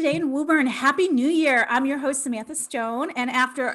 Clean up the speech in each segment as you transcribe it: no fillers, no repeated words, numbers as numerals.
today in Woburn. Happy New Year. I'm your host, Samantha Stone. And after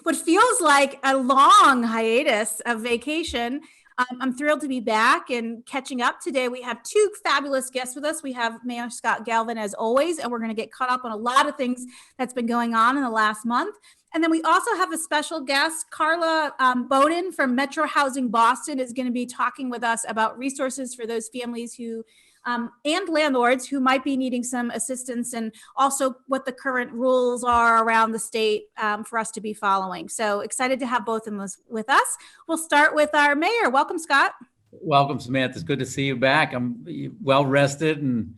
what feels like a long hiatus of vacation, I'm thrilled to be back and catching up today. We have two fabulous guests with us. We have Mayor Scott Galvin, as always, and we're going to get caught up on a lot of things that's been going on in the last month. And then we also have a special guest, Carla Bowden from Metro Housing Boston is going to be talking with us about resources for those families who and landlords who might be needing some assistance, and also what the current rules are around the state for us to be following. So excited to have both of them with us. We'll start with our mayor. Welcome, Scott. Welcome, Samantha. It's good to see you back. I'm well rested and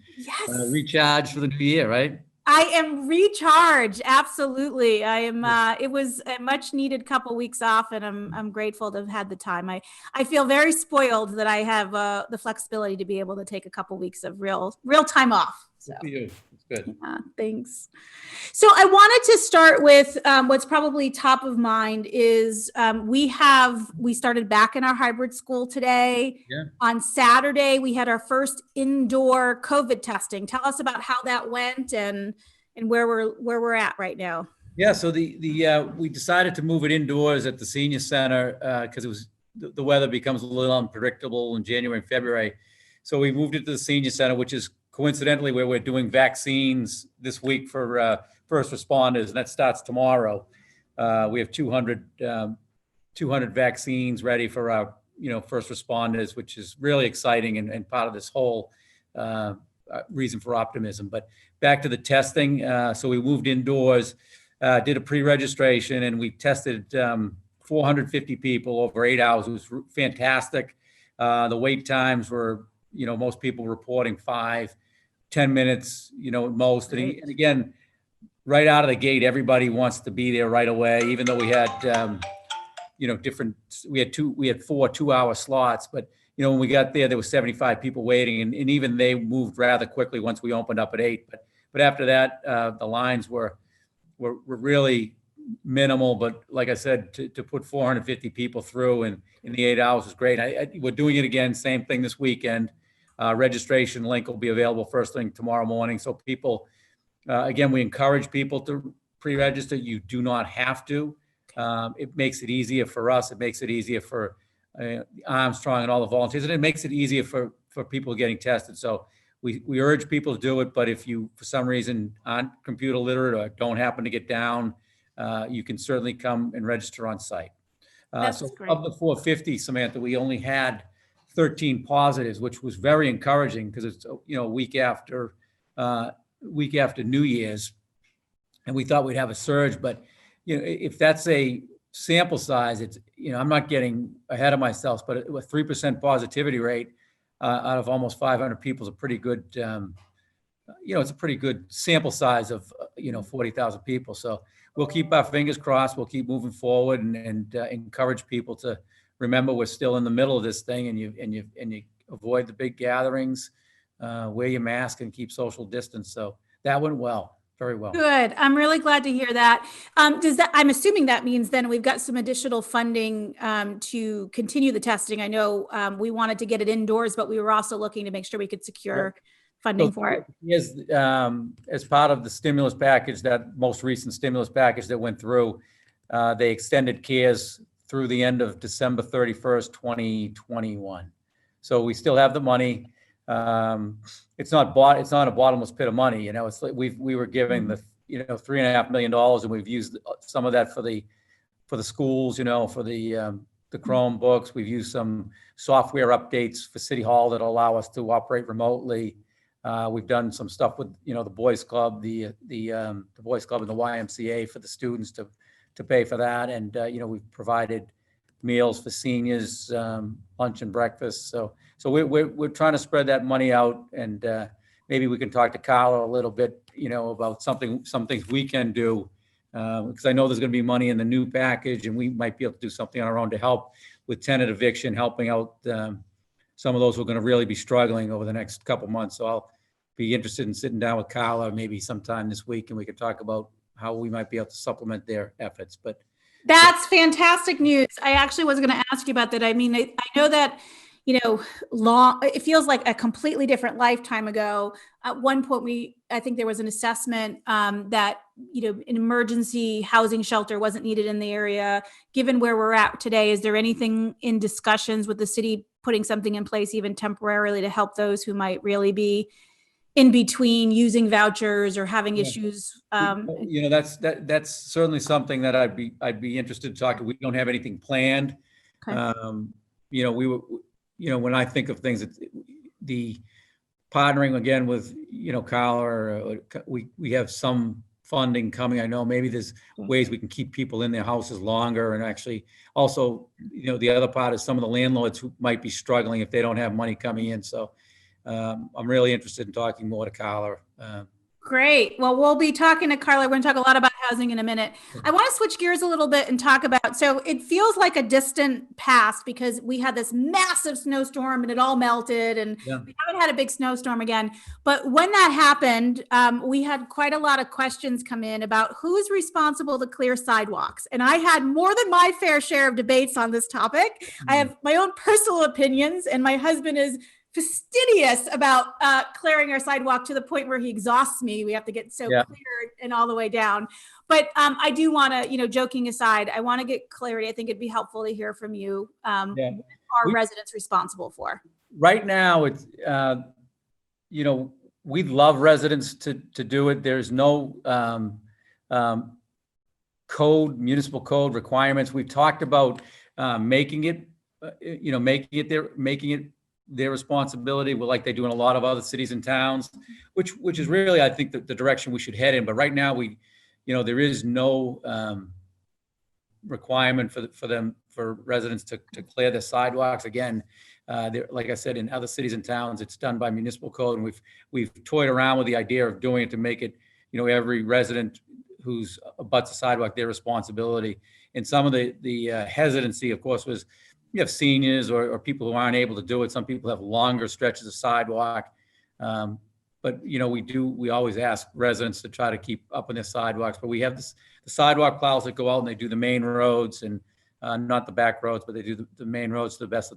recharged for the new year, right? I am recharged. Absolutely. I am. It was a much needed couple weeks off, and I'm grateful to have had the time. I feel very spoiled that I have the flexibility to be able to take a couple weeks of real time off. So. Good for you. It's good. Yeah, thanks. So I wanted to start with what's probably top of mind is we started back in our hybrid school today. Yeah. On Saturday, we had our first indoor COVID testing. Tell us about how that went and where we're at right now. Yeah. So we decided to move it indoors at the senior center because it was the weather becomes a little unpredictable in January and February. So we moved it to the senior center, which is coincidentally where we're doing vaccines this week for first responders, and that starts tomorrow. We have 200 vaccines ready for our first responders, which is really exciting and part of this whole reason for optimism. But back to the testing. So we moved indoors, did a pre-registration, and we tested 450 people over 8 hours. It was fantastic. The wait times were, most people reporting 5-10 minutes, at most. And again, right out of the gate, everybody wants to be there right away, even though we had, we had 4 2-hour slots. But, when we got there, there was 75 people waiting, and even they moved rather quickly once we opened up at 8. But after that, the lines were really minimal. But like I said, to put 450 people through in the 8 hours was great. We're doing it again, same thing this weekend. Registration link will be available first thing tomorrow morning. So people, again, we encourage people to pre-register. You do not have to. It makes it easier for us. It makes it easier for Armstrong and all the volunteers, and it makes it easier for people getting tested. So we urge people to do it. But if you, for some reason, aren't computer literate or don't happen to get down, you can certainly come and register on site. So great. Of the 450, Samantha, we only had 13 positives, which was very encouraging because it's a week after New Year's, and we thought we'd have a surge. But if that's a sample size, it's I'm not getting ahead of myself, but a 3% positivity rate out of almost 500 people is a pretty good. It's a pretty good sample size of 40,000 people. So we'll keep our fingers crossed. We'll keep moving forward and encourage people to remember we're still in the middle of this thing, and you avoid the big gatherings, wear your mask, and keep social distance. So that went well, very well. Good. I'm really glad to hear that. I'm assuming that means then we've got some additional funding to continue the testing. I know we wanted to get it indoors, but we were also looking to make sure we could secure funding for it. Yes, as part of the stimulus package, that most recent stimulus package that went through, they extended CARES through the end of December 31st, 2021. So we still have the money. It's not a bottomless pit of money. It's like we were giving the $3.5 million, and we've used some of that for the schools, for the Chromebooks. We've used some software updates for City Hall that allow us to operate remotely. We've done some stuff with the Boys Club, the Boys Club and the YMCA for the students to pay for that, and we've provided meals for seniors, lunch and breakfast. So we're trying to spread that money out, and maybe we can talk to Carla a little bit, about some things we can do, because I know there's going to be money in the new package, and we might be able to do something on our own to help with tenant eviction, helping out some of those who are going to really be struggling over the next couple months. So I'll be interested in sitting down with Carla maybe sometime this week, and we could talk about how we might be able to supplement their efforts. But that's fantastic news. I actually was going to ask you about that. I mean, I know that long, it feels like a completely different lifetime ago. At one point, I think there was an assessment that, an emergency housing shelter wasn't needed in the area. Given where we're at today, is there anything in discussions with the city putting something in place even temporarily to help those who might really be in between using vouchers or having issues? That's certainly something that I'd be interested to talk to. We don't have anything planned. Okay. When I think of things, the partnering again with, Carla, we have some funding coming. I know maybe there's ways we can keep people in their houses longer, and actually also, the other part is some of the landlords who might be struggling if they don't have money coming in. So I'm really interested in talking more to Carla. Great. Well, we'll be talking to Carla. We're going to talk a lot about housing in a minute. I want to switch gears a little bit and talk about, so it feels like a distant past because we had this massive snowstorm and it all melted, and we haven't had a big snowstorm again. But when that happened, we had quite a lot of questions come in about who's responsible to clear sidewalks. And I had more than my fair share of debates on this topic. I have my own personal opinions, and my husband is fastidious about clearing our sidewalk to the point where he exhausts me. We have to get so clear and all the way down. But I do want to, joking aside, I want to get clarity. I think it'd be helpful to hear from you. What are residents responsible for? Right now, it's, we'd love residents to do it. There's no municipal code requirements. We've talked about making it their responsibility, like they do in a lot of other cities and towns, which is really, I think, the direction we should head in. But right now, there is no requirement for residents to clear their sidewalks. Again, like I said, in other cities and towns, it's done by municipal code, and we've toyed around with the idea of doing it to make it, every resident who's abuts a sidewalk their responsibility. And some of the hesitancy, of course, was you have seniors or people who aren't able to do it. Some people have longer stretches of sidewalk. But, we always ask residents to try to keep up on their sidewalks. But we have the sidewalk plows that go out and they do the main roads and not the back roads, but they do the main roads to the best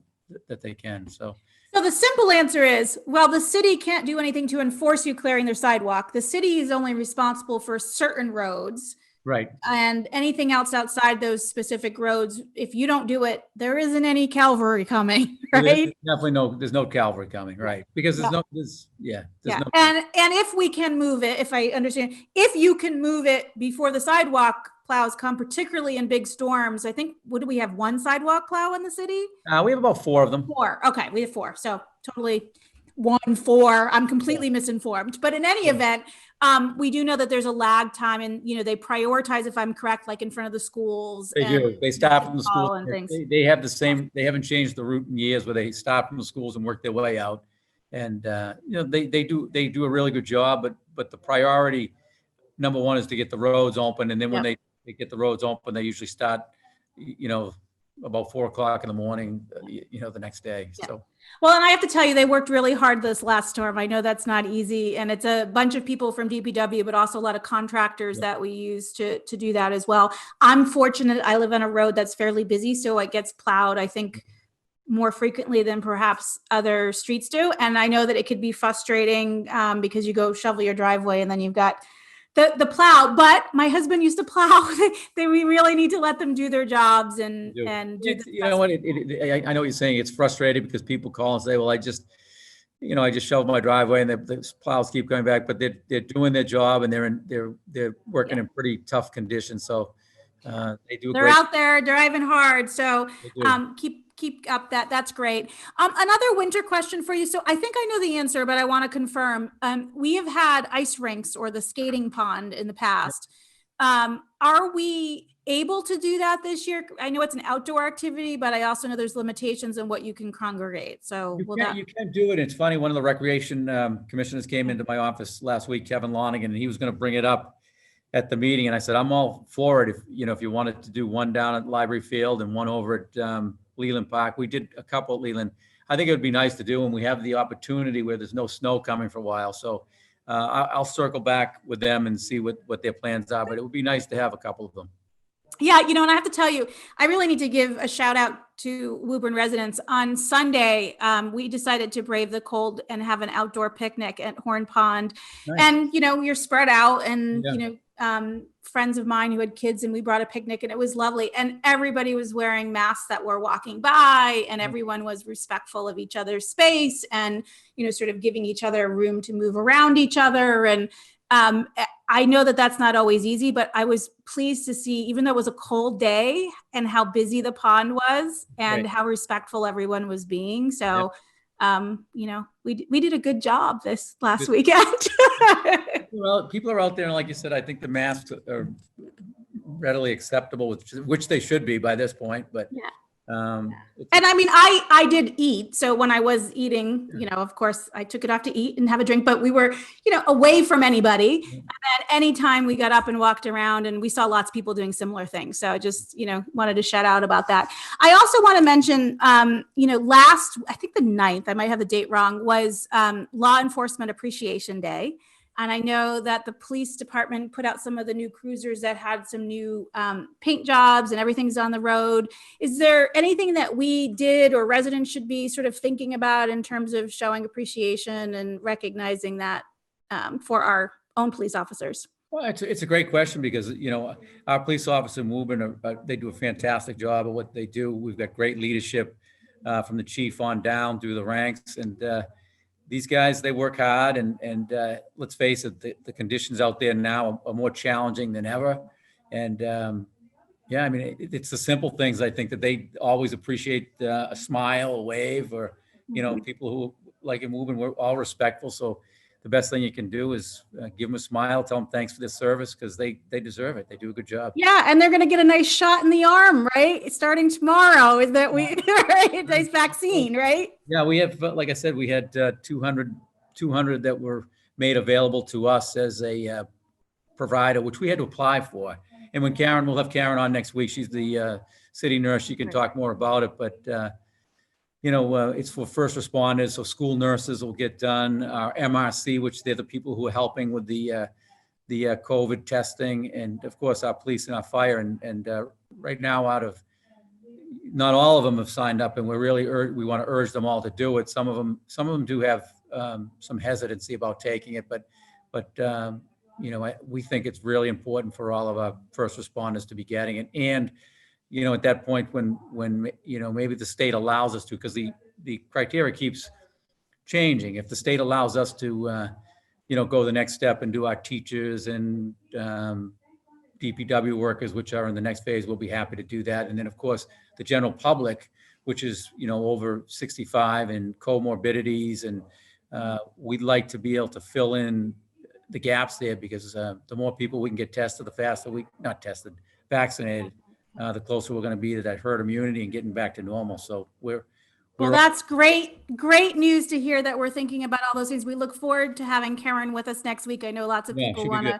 that they can. So the simple answer is, well, the city can't do anything to enforce you clearing their sidewalk. The city is only responsible for certain roads. Right. And anything else outside those specific roads, if you don't do it, there isn't any cavalry coming, right? There's no cavalry coming, right? Because there's no. And if we can move it, if I understand, if you can move it before the sidewalk plows come, particularly in big storms, I think, what do we have, one sidewalk plow in the city? We have about 4 of them. 4. Okay, we have 4. So totally 4. I'm completely misinformed. But in any event, we do know that there's a lag time, and they prioritize, if I'm correct, like in front of the schools. They do. They start from the school and things. They have the same. They haven't changed the route in years, where they start from the schools and work their way out. And they do a really good job. But the priority, number one, is to get the roads open, and then when they get the roads open, they usually start, about 4:00 in the morning, the next day. Yeah. So. Well, and I have to tell you, they worked really hard this last storm. I know that's not easy, and it's a bunch of people from DPW, but also a lot of contractors that we use to do that as well. I'm fortunate. I live on a road that's fairly busy, so it gets plowed, I think, more frequently than perhaps other streets do. And I know that it could be frustrating because you go shovel your driveway and then you've got the plow, but my husband used to plow. We really need to let them do their jobs and do. I know what you're saying. It's frustrating because people call and say, well, I just shoveled my driveway and the plows keep going back, but they're doing their job, and they're working in pretty tough conditions. So they're out there driving hard. So keep up that. That's great. Another winter question for you. So I think I know the answer, but I want to confirm. We have had ice rinks or the skating pond in the past. Are we able to do that this year? I know it's an outdoor activity, but I also know there's limitations on what you can congregate. So you can do it. It's funny. One of the recreation commissioners came into my office last week, Kevin Lonigan, and he was going to bring it up at the meeting. And I said, I'm all for it. If you wanted to do one down at Library Field and one over at Leland Park. We did a couple at Leland. I think it would be nice to do when we have the opportunity where there's no snow coming for a while. So I'll circle back with them and see what their plans are, but it would be nice to have a couple of them. Yeah, and I have to tell you, I really need to give a shout out to Woburn residents. On Sunday, we decided to brave the cold and have an outdoor picnic at Horn Pond. Nice. And, you're spread out and, Yeah. friends of mine who had kids, and we brought a picnic, and it was lovely. And everybody was wearing masks that were walking by, and everyone was respectful of each other's space and, sort of giving each other room to move around each other. And I know that that's not always easy, but I was pleased to see, even though it was a cold day, and how busy the pond was and Right. how respectful everyone was being. So, we did a good job this last Good. weekend. Well, people are out there, and like you said, I think the masks are readily acceptable, which they should be by this point. But Yeah. um, And I mean, I did eat. So when I was eating, of course, I took it off to eat and have a drink, but we were, away from anybody. And anytime we got up and walked around, and we saw lots of people doing similar things. So I just, wanted to shout out about that. I also want to mention, I think the 9th, I might have the date wrong, was Law Enforcement Appreciation Day. And I know that the police department put out some of the new cruisers that had some new paint jobs, and everything's on the road. Is there anything that we did or residents should be sort of thinking about in terms of showing appreciation and recognizing that for our own police officers? Well, it's a great question, because, our police officers in Woburn, they do a fantastic job of what they do. We've got great leadership from the chief on down through the ranks. And these guys, they work hard, and let's face it, the conditions out there now are more challenging than ever. And yeah, I mean, it's the simple things, I think, that they always appreciate, a smile, a wave, or, people who, like in Woburn, we're all respectful. So the best thing you can do is give them a smile, tell them thanks for their service, because they deserve it. They do a good job. Yeah, and they're going to get a nice shot in the arm, right? Starting tomorrow, is that right? Nice vaccine, right? Yeah, we have, like I said, we had 200 that were made available to us as a provider, which we had to apply for. And we'll have Karen on next week. She's the city nurse. She can talk more about it. But it's for first responders, so school nurses will get done. Our MRC, which they're the people who are helping with the COVID testing, and of course our police and our fire. And right now, not all of them have signed up, and we want to urge them all to do it. Some of them do have some hesitancy about taking it, but we think it's really important for all of our first responders to be getting it. And at that point, when maybe the state allows us to, because the criteria keeps changing. If the state allows us to go the next step and do our teachers and DPW workers, which are in the next phase, we'll be happy to do that. And then, of course, the general public, which is, over 65 and comorbidities. And we'd like to be able to fill in the gaps there, because the more people we can get tested, the faster vaccinated, the closer we're going to be to that herd immunity and getting back to normal. So well, that's great news to hear that we're thinking about all those things. We look forward to having Karen with us next week. I know lots of people want to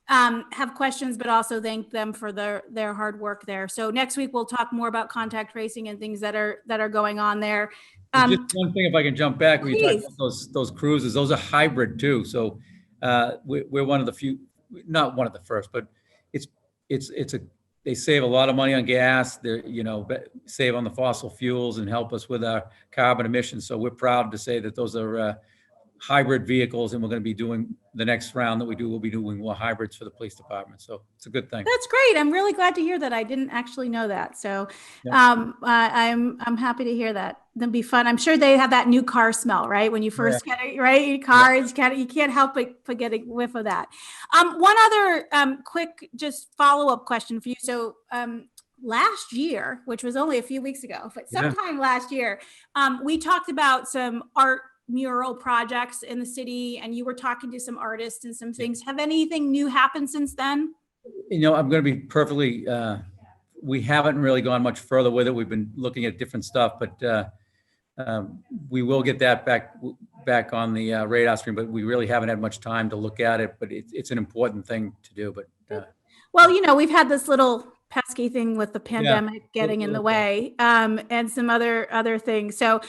have questions, but also thank them for their hard work there. So next week we'll talk more about contact tracing and things that are going on there. Just one thing, if I can jump back, when you talk about those cruises, those are hybrid too. So we're one of the few, not one of the first, but they save a lot of money on gas. They're, save on the fossil fuels and help us with our carbon emissions. So we're proud to say that those are hybrid vehicles, and we're going to be doing the next round that we do. We'll be doing more hybrids for the police department. So it's a good thing. That's great. I'm really glad to hear that. I didn't actually know that. So I'm happy to hear that. That'd be fun. I'm sure they have that new car smell, right? When you first get it, right? Your car, you can't help but get a whiff of that. One other quick just follow-up question for you. So last year, which was only a few weeks ago, but sometime last year, we talked about some art mural projects in the city, and you were talking to some artists and some things. Have anything new happened since then? I'm going to be perfectly, we haven't really gone much further with it. We've been looking at different stuff, but we will get that back on the radar screen, but we really haven't had much time to look at it. But it's an important thing to do. But well, we've had this little pesky thing with the pandemic getting in the way, and some other things. So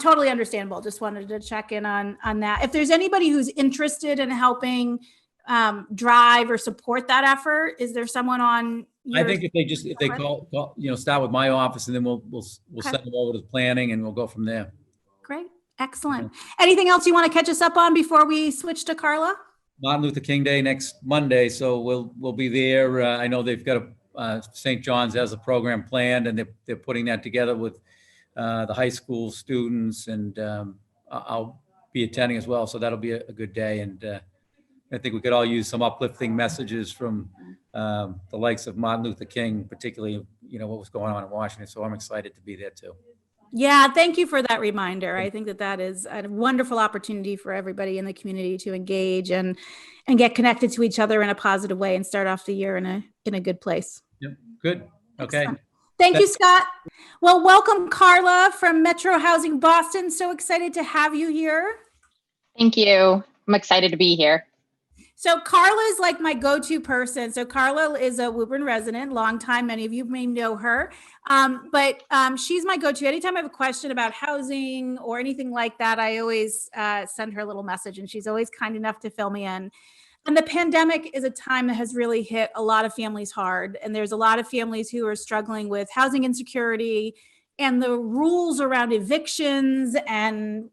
totally understandable. Just wanted to check in on that. If there's anybody who's interested in helping drive or support that effort, is there someone on I think if they call, start with my office, and then we'll Okay. send them over to the planning, and we'll go from there. Great. Excellent. Anything else you want to catch us up on before we switch to Carla? Martin Luther King Day next Monday, so we'll be there. I know they've got St. John's has a program planned, and they're putting that together with the high school students, and I'll be attending as well. So that'll be a good day, and I think we could all use some uplifting messages from the likes of Martin Luther King, particularly what was going on in Washington. So I'm excited to be there too. Yeah, thank you for that reminder. I think that is a wonderful opportunity for everybody in the community to engage and get connected to each other in a positive way and start off the year in a good place. Yep. Good. Okay. Excellent. Thank you, Scott. Well, welcome, Carla from Metro Housing Boston. So excited to have you here. Thank you. I'm excited to be here. So Carla is like my go-to person. So Carla is a Woburn resident, long time. Many of you may know her, but she's my go-to. Anytime I have a question about housing or anything like that, I always send her a little message, and she's always kind enough to fill me in. And the pandemic is a time that has really hit a lot of families hard. And there's a lot of families who are struggling with housing insecurity and the rules around evictions and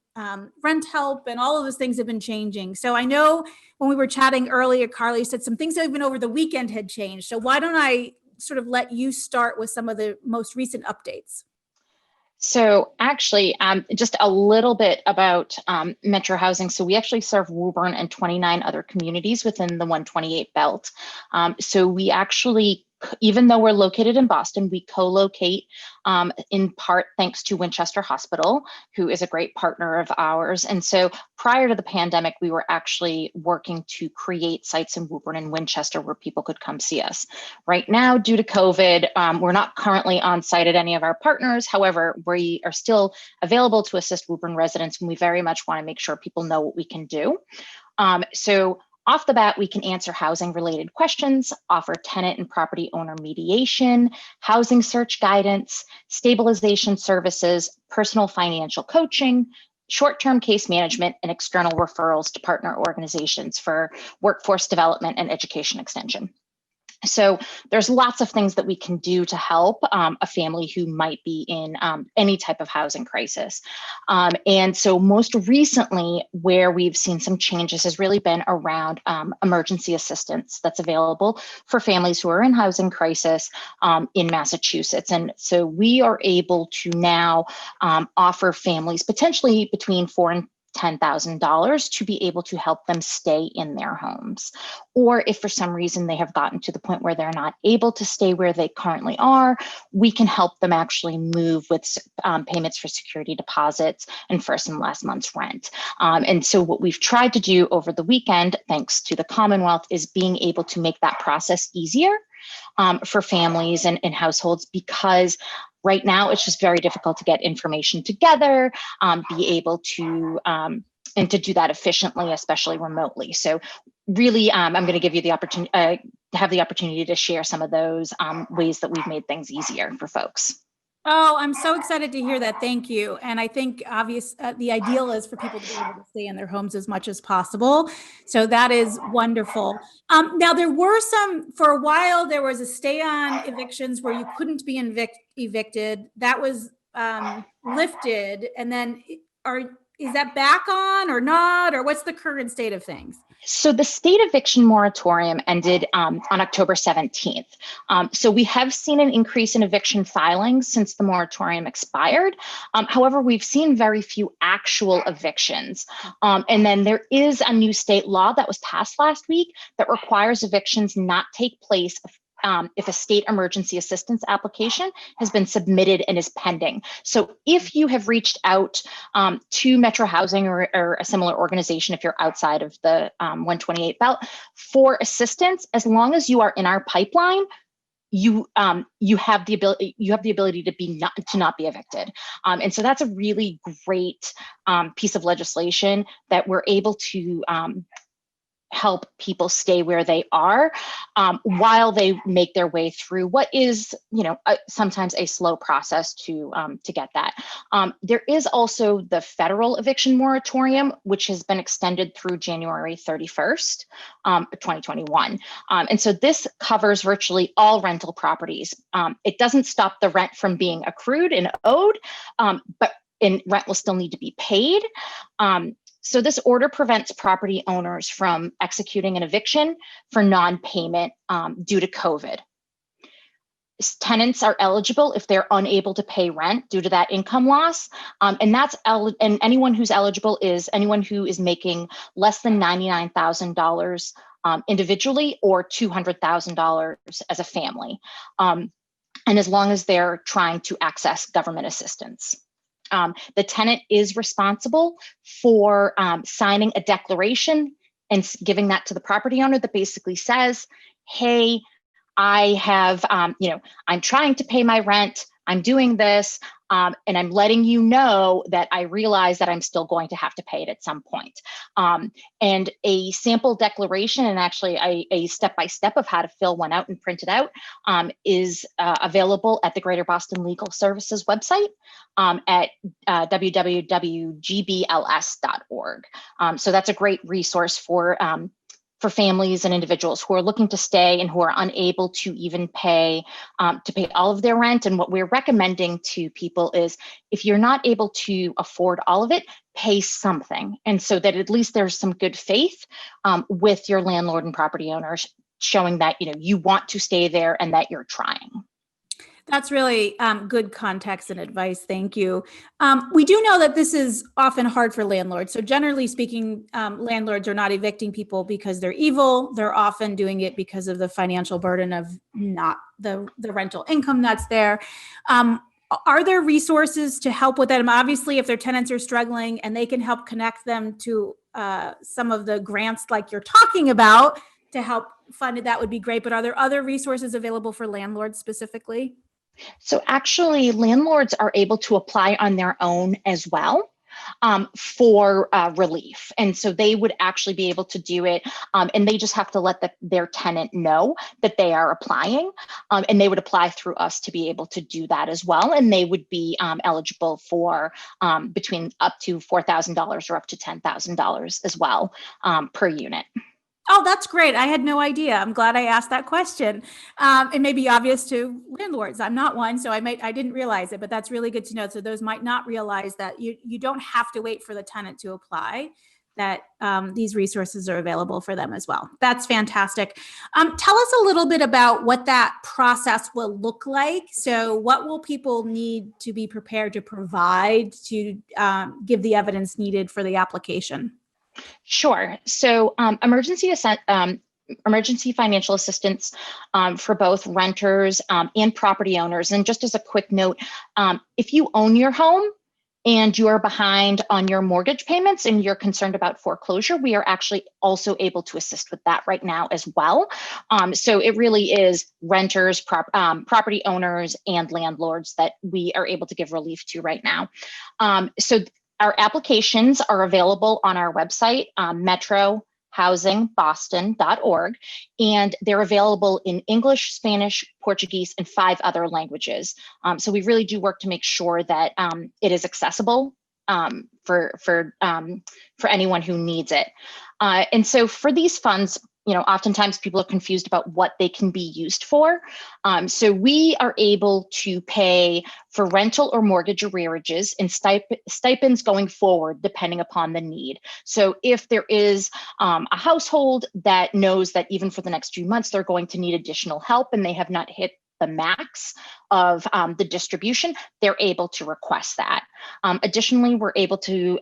rent help and all of those things have been changing. So I know when we were chatting earlier, Carly said some things even over the weekend had changed. So why don't I sort of let you start with some of the most recent updates? So actually, just a little bit about Metro Housing. So we actually serve Woburn and 29 other communities within the 128 belt. So we actually, even though we're located in Boston, we co-locate in part thanks to Winchester Hospital, who is a great partner of ours. And so prior to the pandemic, we were actually working to create sites in Woburn and Winchester where people could come see us. Right now, due to COVID, we're not currently on site at any of our partners. However, we are still available to assist Woburn residents, and we very much want to make sure people know what we can do. So off the bat, we can answer housing related questions, offer tenant and property owner mediation, housing search guidance, stabilization services, personal financial coaching, short-term case management, and external referrals to partner organizations for workforce development and education extension. So there's lots of things that we can do to help a family who might be in any type of housing crisis. And so most recently, where we've seen some changes has really been around emergency assistance that's available for families who are in housing crisis in Massachusetts. And so we are able to now offer families potentially between $4,000 and $10,000 to be able to help them stay in their homes. Or if for some reason they have gotten to the point where they're not able to stay where they currently are, we can help them actually move with payments for security deposits and first and last month's rent. And so what we've tried to do over the weekend, thanks to the Commonwealth, is being able to make that process easier for families and households, because right now it's just very difficult to get information together, be able to, and to do that efficiently, especially remotely. So really, I'm going to give you the opportunity, have the opportunity to share some of those ways that we've made things easier for folks. Oh, I'm so excited to hear that. Thank you. And I think the ideal is for people to be able to stay in their homes as much as possible. So that is wonderful. Now there were for a while, there was a stay on evictions where you couldn't be evicted. That was lifted. And then is that back on or not? Or what's the current state of things? So the state eviction moratorium ended on October 17th. So we have seen an increase in eviction filings since the moratorium expired. However, we've seen very few actual evictions. And then there is a new state law that was passed last week that requires evictions not take place if a state emergency assistance application has been submitted and is pending. So if you have reached out to Metro Housing or a similar organization, if you're outside of the 128 belt for assistance, as long as you are in our pipeline, you have the ability to not be evicted. And so that's a really great piece of legislation that we're able to help people stay where they are while they make their way through what is, sometimes a slow process to get that. There is also the federal eviction moratorium, which has been extended through January 31st, 2021. And so this covers virtually all rental properties. It doesn't stop the rent from being accrued and owed, but rent will still need to be paid. So this order prevents property owners from executing an eviction for non-payment due to COVID. Tenants are eligible if they're unable to pay rent due to that income loss, and anyone who's eligible is anyone who is making less than $99,000 individually or $200,000 as a family, and as long as they're trying to access government assistance. The tenant is responsible for signing a declaration and giving that to the property owner that basically says, hey, I have, I'm trying to pay my rent, I'm doing this, and I'm letting you know that I realize that I'm still going to have to pay it at some point. And a sample declaration, and actually a step-by-step of how to fill one out and print it out, is available at the Greater Boston Legal Services website at www.gbls.org. So that's a great resource for families and individuals who are looking to stay and who are unable to even pay all of their rent. And what we're recommending to people is, if you're not able to afford all of it, pay something. And so that at least there's some good faith with your landlord and property owners, showing that you want to stay there and that you're trying. That's really good context and advice. Thank you. We do know that this is often hard for landlords. So generally speaking, landlords are not evicting people because they're evil. They're often doing it because of the financial burden of not the rental income that's there. Are there resources to help with that? Obviously, if their tenants are struggling and they can help connect them to some of the grants like you're talking about to help fund it, that would be great. But are there other resources available for landlords specifically? So actually, landlords are able to apply on their own as well for relief. And so they would actually be able to do it, and they just have to let their tenant know that they are applying, and they would apply through us to be able to do that as well. And they would be eligible for between up to $4,000 or up to $10,000 as well per unit. Oh, that's great. I had no idea. I'm glad I asked that question. It may be obvious to landlords. I'm not one, so I didn't realize it, but that's really good to know. So those might not realize that you don't have to wait for the tenant to apply, that these resources are available for them as well. That's fantastic. Tell us a little bit about what that process will look like. So what will people need to be prepared to provide to give the evidence needed for the application? Sure. So emergency financial assistance for both renters and property owners. And just as a quick note, if you own your home and you are behind on your mortgage payments and you're concerned about foreclosure, we are actually also able to assist with that right now as well. So it really is renters, property owners, and landlords that we are able to give relief to right now. So our applications are available on our website, metrohousingboston.org, and they're available in English, Spanish, Portuguese, and 5 other languages. So we really do work to make sure that it is accessible for anyone who needs it. And so for these funds, oftentimes people are confused about what they can be used for. So we are able to pay for rental or mortgage arrearages and stipends going forward, depending upon the need. So if there is a household that knows that even for the next few months, they're going to need additional help and they have not hit the max of the distribution, they're able to request that. Additionally, we're able to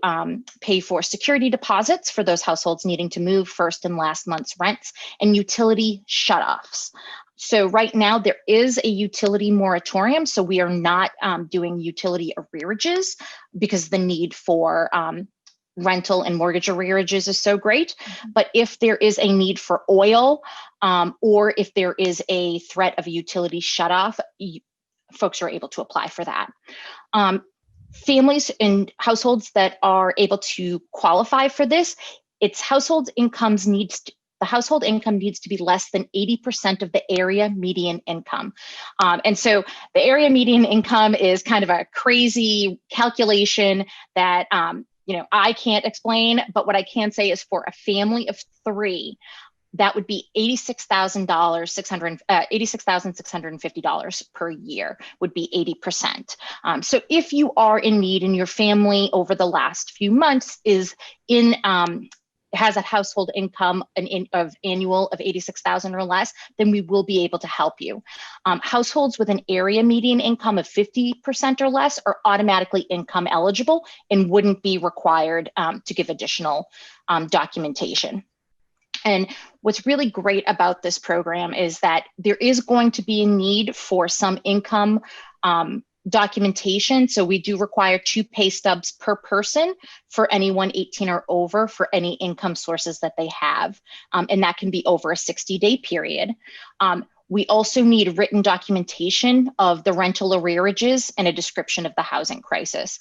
pay for security deposits for those households needing to move first and last month's rents and utility shutoffs. So right now there is a utility moratorium, so we are not doing utility arrearages because the need for rental and mortgage arrearages is so great. But if there is a need for oil, or if there is a threat of a utility shutoff, folks are able to apply for that. Families and households that are able to qualify for this, its household incomes needs to, the household income needs to be less than 80% of the area median income. And so the area median income is kind of a crazy calculation that I can't explain, but what I can say is for a family of 3, that would be $86,650 per year would be 80%. So if you are in need and your family over the last few months is has a household income of annual of 86,000 or less, then we will be able to help you. Households with an area median income of 50% or less are automatically income eligible and wouldn't be required to give additional documentation. And what's really great about this program is that there is going to be a need for some income documentation. So we do require 2 pay stubs per person for anyone 18 or over for any income sources that they have. And that can be over a 60-day period. We also need written documentation of the rental arrearages and a description of the housing crisis.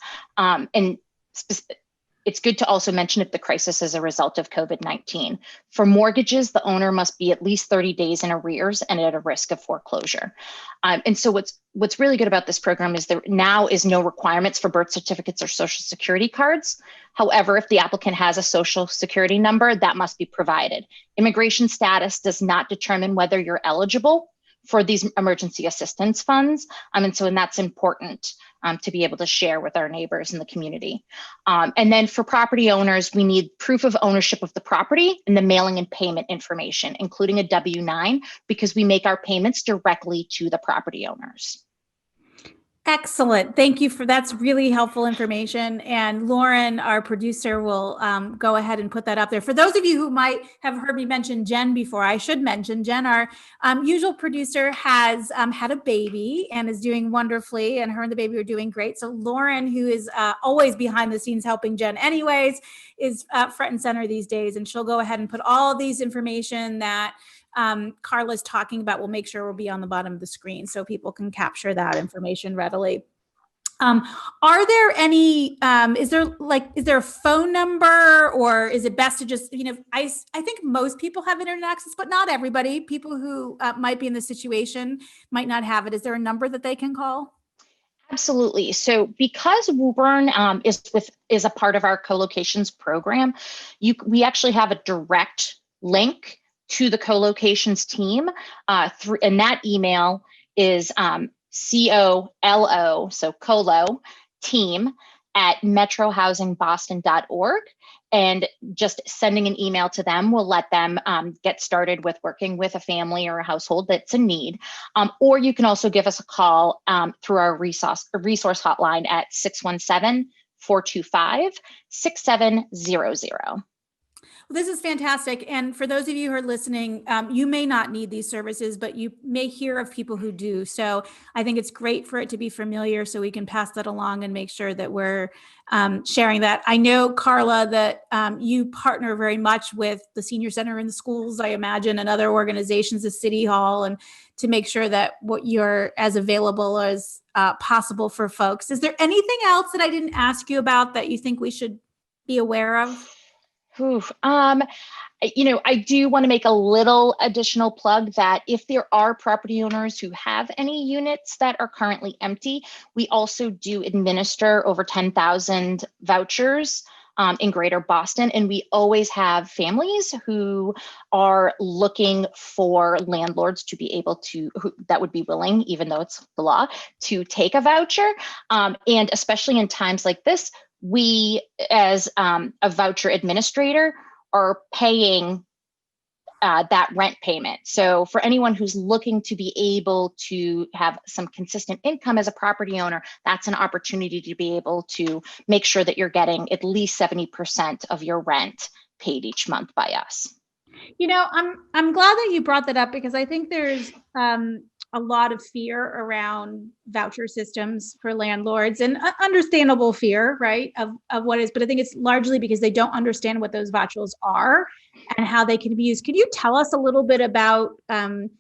It's good to also mention if the crisis is a result of COVID-19. For mortgages, the owner must be at least 30 days in arrears and at a risk of foreclosure. And so what's really good about this program is there now is no requirements for birth certificates or social security cards. However, if the applicant has a social security number, that must be provided. Immigration status does not determine whether you're eligible for these emergency assistance funds. And that's important to be able to share with our neighbors in the community. And then for property owners, we need proof of ownership of the property and the mailing and payment information, including a W-9, because we make our payments directly to the property owners. Excellent. Thank you that's really helpful information. And Lauren, our producer, will go ahead and put that up there. For those of you who might have heard me mention Jen before, I should mention Jen, our usual producer, has had a baby and is doing wonderfully, and her and the baby are doing great. So Lauren, who is always behind the scenes helping Jen anyways, is front and center these days. And she'll go ahead and put all these information that Carla's talking about. We'll make sure will be on the bottom of the screen so people can capture that information readily. Are there any, is there a phone number, or is it best to just, I think most people have internet access, but not everybody. People who might be in this situation might not have it. Is there a number that they can call? Absolutely. So because Woburn is a part of our co-locations program, we actually have a direct link to the co-locations team, and that email is COLO, so colo team at metrohousingboston.org. And just sending an email to them will let them get started with working with a family or a household that's in need. Or you can also give us a call through our resource hotline at 617-425-6700. Well, this is fantastic. And for those of you who are listening, you may not need these services, but you may hear of people who do. So I think it's great for it to be familiar so we can pass that along and make sure that we're sharing that. I know, Carla, that you partner very much with the Senior Center in the schools, I imagine, and other organizations, the City Hall, and to make sure that what you're as available as possible for folks. Is there anything else that I didn't ask you about that you think we should be aware of? I do want to make a little additional plug that if there are property owners who have any units that are currently empty, we also do administer over 10,000 vouchers in Greater Boston. And we always have families who are looking for landlords to be able to, that would be willing, even though it's the law, to take a voucher. And especially in times like this, we, as a voucher administrator, are paying that rent payment. So for anyone who's looking to be able to have some consistent income as a property owner, that's an opportunity to be able to make sure that you're getting at least 70% of your rent paid each month by us. I'm glad that you brought that up, because I think there's a lot of fear around voucher systems for landlords, and understandable fear, right, of what is, but I think it's largely because they don't understand what those vouchers are and how they can be used. Could you tell us a little bit about, if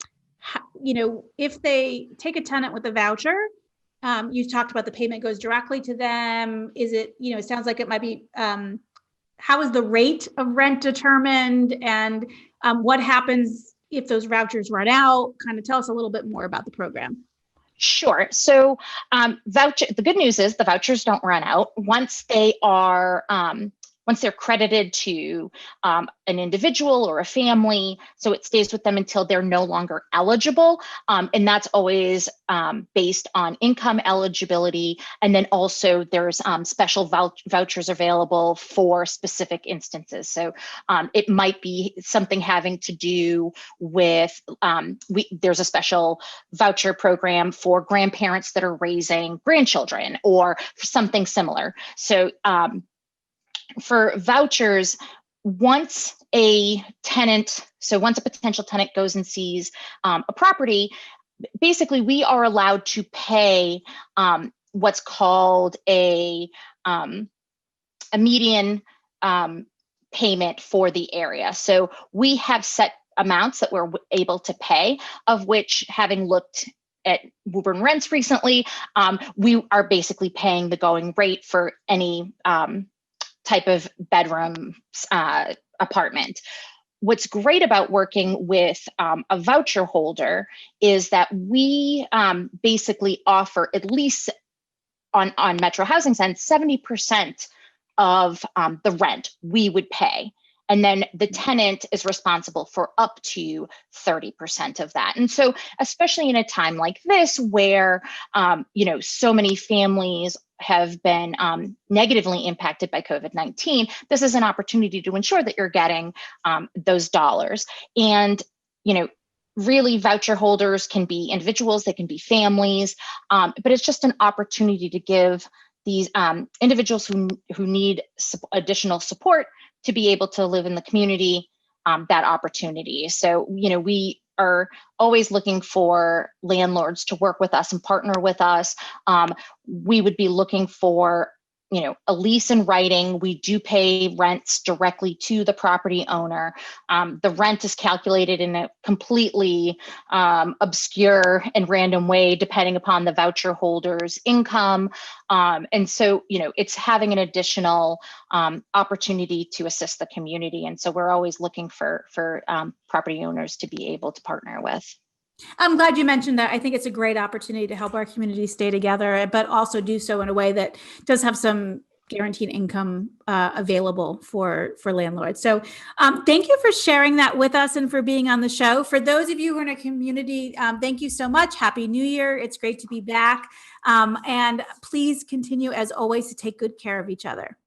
they take a tenant with a voucher, you talked about the payment goes directly to them. Is it, it sounds like it might be how is the rate of rent determined, and what happens if those vouchers run out? Kind of tell us a little bit more about the program. Sure. So the good news is the vouchers don't run out once they're credited to an individual or a family. So it stays with them until they're no longer eligible. And that's always based on income eligibility. And then also there's special vouchers available for specific instances. So it might be something having to do with, there's a special voucher program for grandparents that are raising grandchildren or something similar. So for vouchers, once a potential tenant goes and sees a property, basically we are allowed to pay what's called a median payment for the area. So we have set amounts that we're able to pay, of which, having looked at Woburn rents recently, we are basically paying the going rate for any type of bedroom apartment. What's great about working with a voucher holder is that we basically offer, at least on Metro Housing Sense, 70% of the rent we would pay. And then the tenant is responsible for up to 30% of that. And so, especially in a time like this, where so many families have been negatively impacted by COVID-19, this is an opportunity to ensure that you're getting those dollars. And really, voucher holders can be individuals, they can be families, but it's just an opportunity to give these individuals who need additional support to be able to live in the community that opportunity. So, we are always looking for landlords to work with us and partner with us. We would be looking for a lease in writing. We do pay rents directly to the property owner. The rent is calculated in a completely obscure and random way, depending upon the voucher holder's income. And so, it's having an additional opportunity to assist the community. And so we're always looking for property owners to be able to partner with. I'm glad you mentioned that. I think it's a great opportunity to help our community stay together, but also do so in a way that does have some guaranteed income available for landlords. So thank you for sharing that with us and for being on the show. For those of you who are in a community, thank you so much. Happy New Year. It's great to be back. And please continue, as always, to take good care of each other.